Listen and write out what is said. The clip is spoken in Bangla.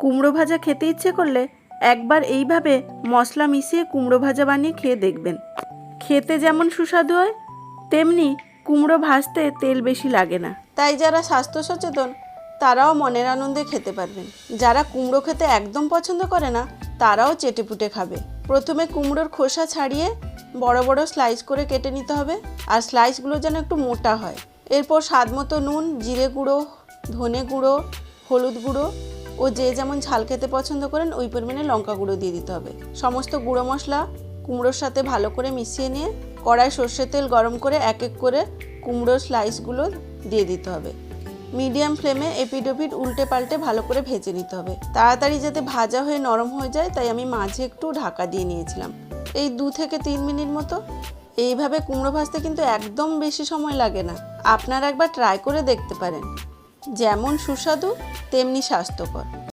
কুমড়ো ভাজা খেতে ইচ্ছে করলে একবার এইভাবে মশলা মিশিয়ে কুমড়ো ভাজা বানিয়ে খেয়ে দেখবেন। খেতে যেমন সুস্বাদু হয়, তেমনি কুমড়ো ভাজতে তেল বেশি লাগে না। তাই যারা স্বাস্থ্য সচেতন তারাও মনের আনন্দে খেতে পারবেন। যারা কুমড়ো খেতে একদম পছন্দ করে না তারাও চেটেপুটে খাবে। প্রথমে কুমড়োর খোসা ছাড়িয়ে বড় বড় স্লাইস করে কেটে নিতে হবে, আর স্লাইসগুলো যেন একটু মোটা হয়। এরপর স্বাদ মতো নুন, জিরে গুঁড়ো, ধনে গুঁড়ো, হলুদ গুঁড়ো ও যে যেমন ঝাল খেতে পছন্দ করেন ওই পরিমাণে লঙ্কা গুঁড়ো দিয়ে দিতে হবে। সমস্ত গুঁড়ো মশলা কুমড়োর সাথে ভালো করে মিশিয়ে নিয়ে কড়ায় সর্ষের তেল গরম করে এক এক করে কুমড়োর স্লাইসগুলো দিয়ে দিতে হবে। মিডিয়াম ফ্লেমে এপিড ওপিড উল্টে পাল্টে ভালো করে ভেজে নিতে হবে। তাড়াতাড়ি যাতে ভাজা হয়ে নরম হয়ে যায় তাই আমি মাঝে একটু ঢাকা দিয়ে নিয়েছিলাম। এই 2 থেকে 3 মিনিট মতো। এইভাবে কুমড়ো ভাজতে কিন্তু একদম বেশি সময় লাগে না। আপনারা একবার ট্রাই করে দেখতে পারেন। যেমন সুস্বাদু তেমনি স্বাস্থ্যকর।